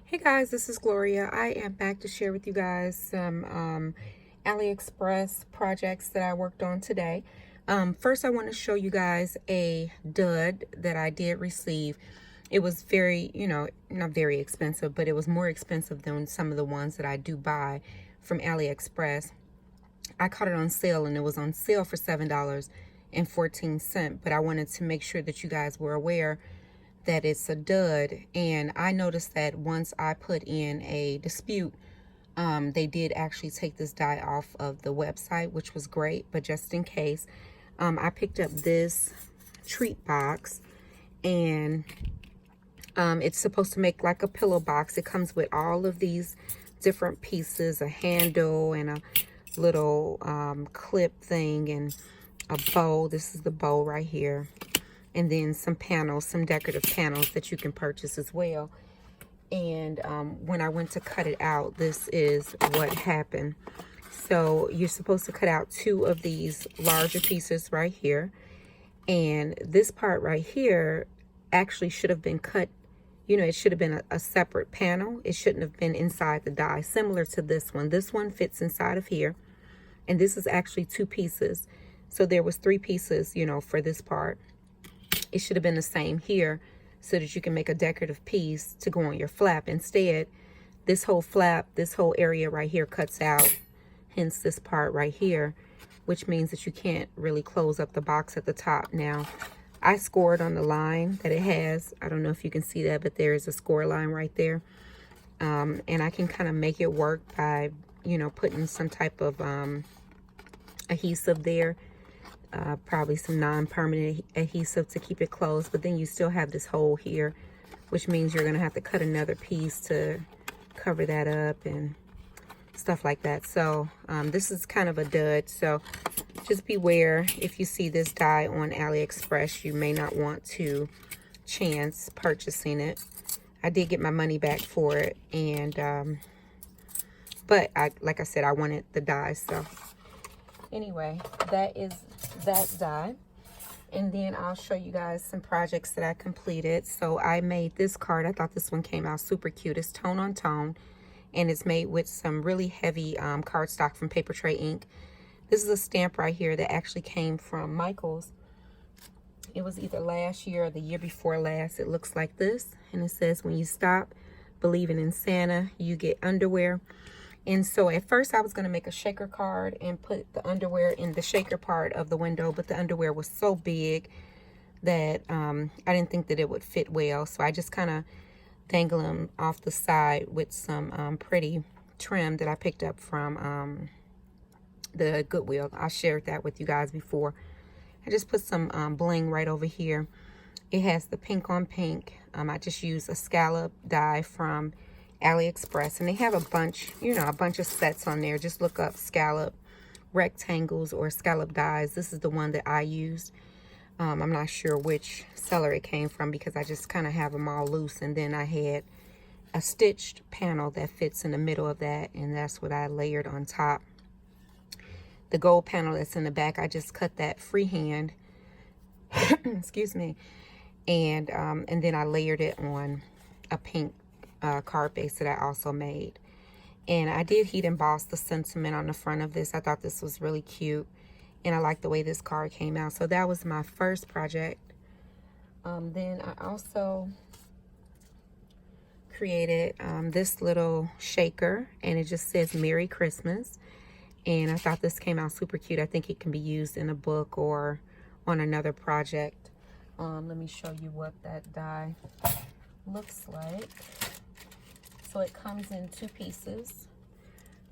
Hey guys, this is Gloria. I am back to share with you guys some AliExpress projects that I worked on today. First, I want to show you guys a dud that I did receive. It was very, not very expensive, but it was more expensive than some of the ones that I do buy from AliExpress. I caught it on sale and it was on sale for $7.14, but I wanted to make sure that you guys were aware that it's a dud. And I noticed that once I put in a dispute, they did actually take this die off of the website, which was great. But just in case, I picked up this treat box, and it's supposed to make like a pillow box. It comes with all of these different pieces, a handle and a little clip thing and a bow. This is the bow right here. And then some panels, some decorative panels that you can purchase as well. And when I went to cut it out, this is what happened. So you're supposed to cut out 2 of these larger pieces right here. And this part right here actually should have been cut. It should have been a separate panel. It shouldn't have been inside the die, similar to this one. This one fits inside of here. And this is actually 2 pieces. So there was 3 pieces, for this part. It should have been the same here so that you can make a decorative piece to go on your flap. Instead, this whole flap, this whole area right here cuts out, hence this part right here, which means that you can't really close up the box at the top. Now, I scored on the line that it has. I don't know if you can see that, but there is a score line right there. And I can kind of make it work by, putting some type of adhesive there. Probably some non-permanent adhesive to keep it closed, but then you still have this hole here, which means you're gonna have to cut another piece to cover that up and stuff like that. So this is kind of a dud, so just beware. If you see this die on AliExpress, you may not want to chance purchasing it. I did get my money back for it, and but like I said, I wanted the die. So anyway, that is that die. And then I'll show you guys some projects that I completed. So I made this card. I thought this one came out super cute. It's tone on tone, and it's made with some really heavy cardstock from Paper Tray Ink. This is a stamp right here that actually came from Michael's. It was either last year or the year before last. It looks like this, and it says, "When you stop believing in Santa, you get underwear." And so at first I was going to make a shaker card and put the underwear in the shaker part of the window, but the underwear was so big that I didn't think that it would fit well. So I just kind of dangle them off the side with some pretty trim that I picked up from the Goodwill. I shared that with you guys before. I just put some bling right over here. It has the pink on pink. I just used a scallop die from AliExpress, and they have a bunch, a bunch of sets on there. Just look up scallop rectangles or scallop dies. This is the one that I used. I'm not sure which seller it came from because I just kind of have them all loose, and then I had a stitched panel that fits in the middle of that, and that's what I layered on top. The gold panel that's in the back, I just cut that freehand excuse me, and then I layered it on a pink card base that I also made. And I did heat emboss the sentiment on the front of this. I thought this was really cute, and I like the way this card came out. So that was my first project. Then I also created this little shaker, and it just says Merry Christmas, and I thought this came out super cute. I think it can be used in a book or on another project. Let me show you what that die looks like. So it comes in 2 pieces.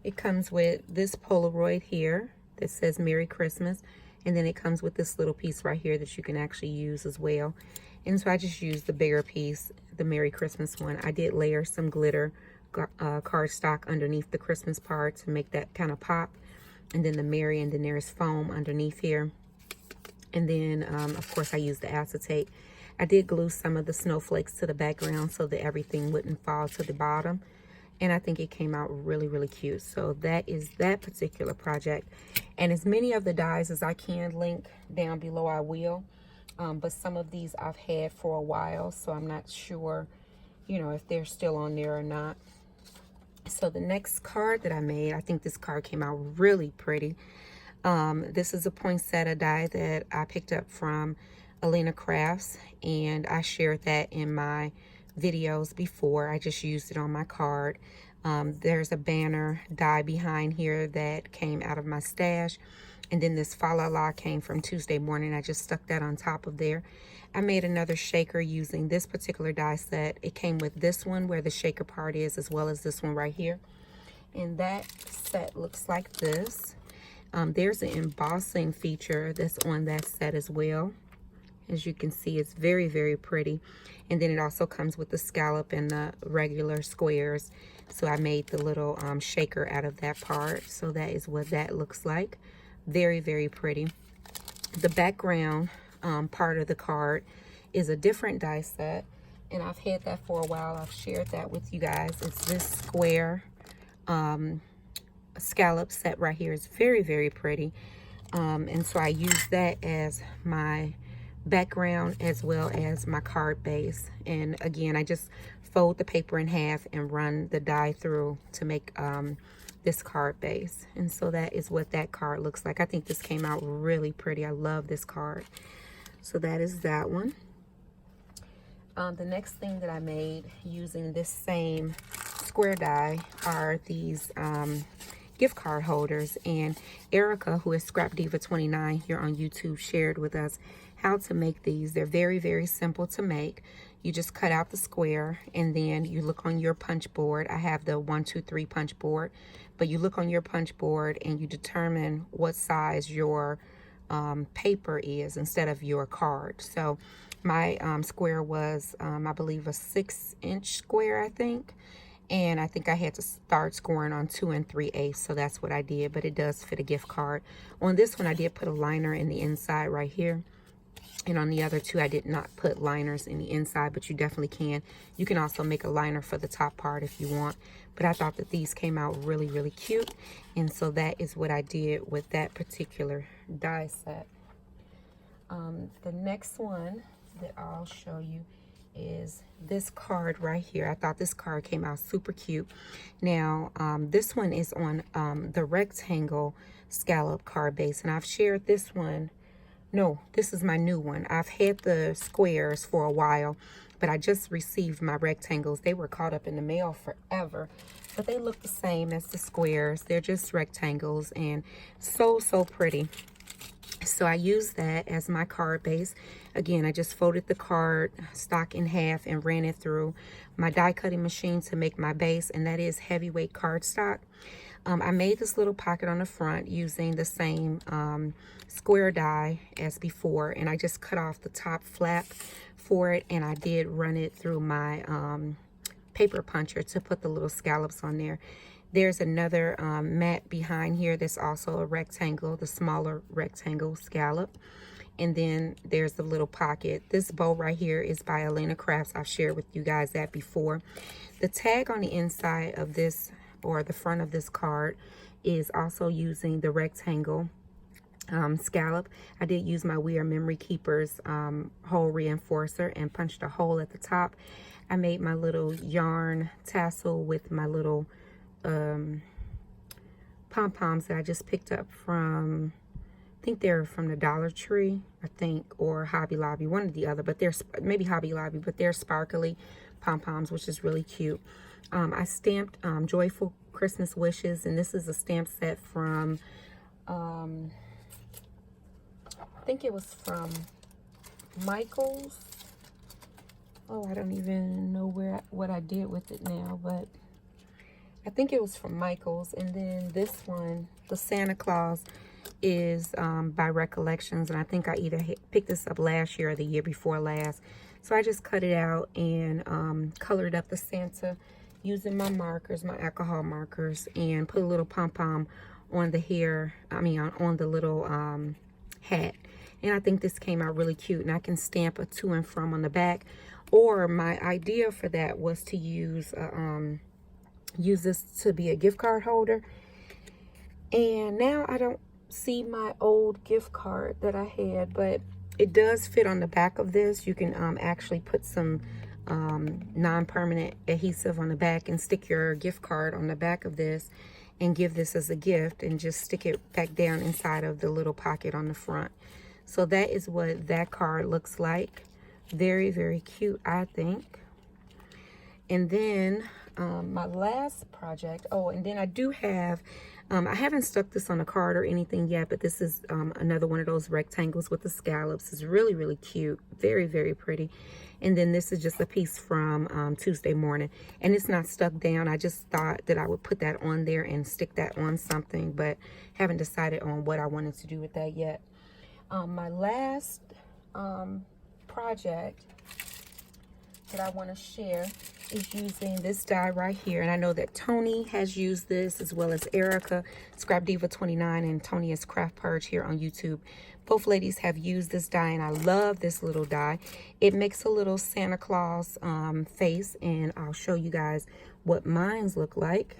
It comes with this Polaroid here that says Merry Christmas, and then it comes with this little piece right here that you can actually use as well. And so I just used the bigger piece, the Merry Christmas one. I did layer some glitter cardstock underneath the Christmas part to make that kind of pop, and then the Merry, and then there's foam underneath here. And then of course I used the acetate. I did glue some of the snowflakes to the background so that everything wouldn't fall to the bottom. And I think it came out really, really cute. So that is that particular project. And as many of the dies as I can link down below, I will. But some of these I've had for a while, so I'm not sure you know, if they're still on there or not. So the next card that I made, I think this card came out really pretty. This is a poinsettia die that I picked up from Alina Crafts, and I shared that in my videos before. I just used it on my card. There's a banner die behind here that came out of my stash, and then this fa la la came from Tuesday morning. I just stuck that on top of there. I made another shaker using this particular die set. It came with this one where the shaker part is, as well as this one right here, and that set looks like this. There's an embossing feature that's on that set as well. As you can see, it's very, very pretty. And then it also comes with the scallop and the regular squares. So I made the little shaker out of that part. So that is what that looks like. Very, very pretty. The background part of the card is a different die set. And I've had that for a while. I've shared that with you guys. It's this square scallop set right here. Is very, very pretty. And so I use that as my background as well as my card base. And again, I just fold the paper in half and run the die through to make this card base. And so that is what that card looks like. I think this came out really pretty. I love this card. So that is that one. The next thing that I made using this same square die are these gift card holders. And Erica, who is Scrap Diva 29 here on YouTube, shared with us how to make these. They're very, very simple to make. You just cut out the square, and then you look on your punch board. I have the 1, 2, 3 punch board, but you look on your punch board and you determine what size your paper is instead of your card. So my square was, I believe, a 6-inch square, I think. And I think I had to start scoring on 2 3/8, so that's what I did. But it does fit a gift card. On this one, I did put a liner in the inside right here. And on the other two, I did not put liners in the inside, but you definitely can. You can also make a liner for the top part if you want. But I thought that these came out really, really cute. And so that is what I did with that particular die set. The next one that I'll show you is this card right here. I thought this card came out super cute. Now, this one is on the rectangle scallop card base, and I've shared this one. No, this is my new one. I've had the squares for a while, but I just received my rectangles. They were caught up in the mail forever, but they look the same as the squares. They're just rectangles, and so, so pretty. So I used that as my card base. Again, I just folded the card stock in half and ran it through my die cutting machine to make my base, and that is heavyweight cardstock. I made this little pocket on the front using the same square die as before, and I just cut off the top flap for it, and I did run it through my paper puncher to put the little scallops on there. There's another mat behind here that's also a rectangle, the smaller rectangle scallop. And then there's the little pocket. This bow right here is by Alina Crafts. I've shared with you guys that before. The tag on the inside of this, or the front of this card, is also using the rectangle scallop. I did use my We Are Memory Keepers hole reinforcer and punched a hole at the top. I made my little yarn tassel with my little pom-poms that I just picked up from, I think they're from the Dollar Tree, I think, or Hobby Lobby, one or the other, but they're, maybe Hobby Lobby, but they're sparkly pom-poms, which is really cute. I stamped Joyful Christmas Wishes, and this is a stamp set from, I think it was from Michael's. Oh, I don't even know what I did with it now, but I think it was from Michael's. And then this one, the Santa Claus, is by Recollections, and I think I either picked this up last year or the year before last. So I just cut it out and colored up the Santa using my markers, my alcohol markers, and put a little pom-pom on the hair, on the little hat. And I think this came out really cute, and I can stamp a to and from on the back. Or my idea for that was to use this to be a gift card holder. And now I don't see my old gift card that I had, but it does fit on the back of this. You can actually put some non-permanent adhesive on the back and stick your gift card on the back of this and give this as a gift and just stick it back down inside of the little pocket on the front. So that is what that card looks like. Very, very cute, I think. And then my last project, oh, and then I do have, I haven't stuck this on a card or anything yet, but this is another one of those rectangles with the scallops. It's really, really cute. Very, very pretty. And then this is just a piece from Tuesday morning. And it's not stuck down. I just thought that I would put that on there and stick that on something, but haven't decided on what I wanted to do with that yet. My last project that I want to share is using this die right here. And I know that Tony has used this, as well as Erica, Scrap Diva 29, and Tony is Craft Purge here on YouTube. Both ladies have used this die, and I love this little die. It makes a little Santa Claus face, and I'll show you guys what mine's look like.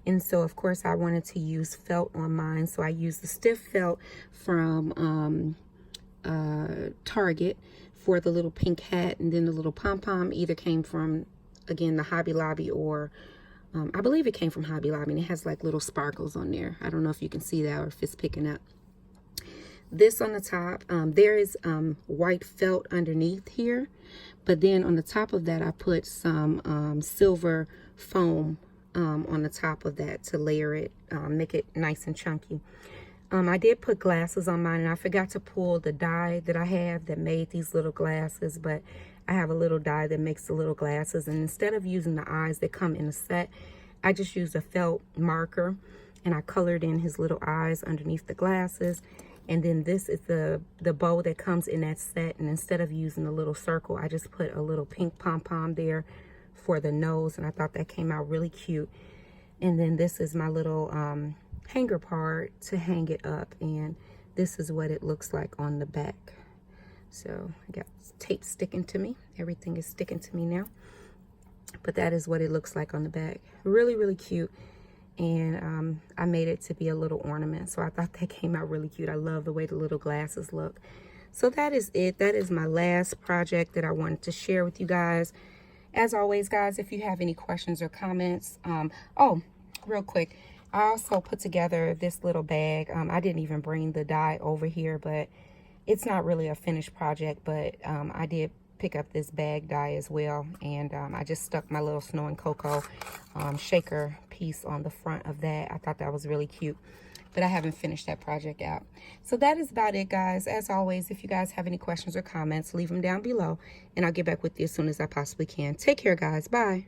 And so, of course, I wanted to use felt on mine, so I used the stiff felt from Target for the little pink hat, and then the little pom-pom either came from, again, the Hobby Lobby, or I believe it came from Hobby Lobby, and it has like little sparkles on there. I don't know if you can see that or if it's picking up. This on the top, there is white felt underneath here, but then on the top of that I put some silver foam on the top of that to layer it, make it nice and chunky. I did put glasses on mine, and I forgot to pull the die that I have that made these little glasses, but I have a little die that makes the little glasses, and instead of using the eyes that come in the set, I just used a felt marker, and I colored in his little eyes underneath the glasses. And then this is the bow that comes in that set, and instead of using the little circle, I just put a little pink pom-pom there for the nose, and I thought that came out really cute. And then this is my little hanger part to hang it up, and this is what it looks like on the back. So I got tape sticking to me. Everything is sticking to me now, but that is what it looks like on the back. Really, really cute. And I made it to be a little ornament, so I thought that came out really cute. I love the way the little glasses look. So that is it. That is my last project that I wanted to share with you guys. As always, guys, if you have any questions or comments, oh, real quick, I also put together this little bag. I didn't even bring the die over here, but it's not really a finished project, but I did pick up this bag die as well, and I just stuck my little Snow and Cocoa shaker piece on the front of that. I thought that was really cute, but I haven't finished that project out. So that is about it, guys. As always, if you guys have any questions or comments, leave them down below, and I'll get back with you as soon as I possibly can. Take care, guys. Bye.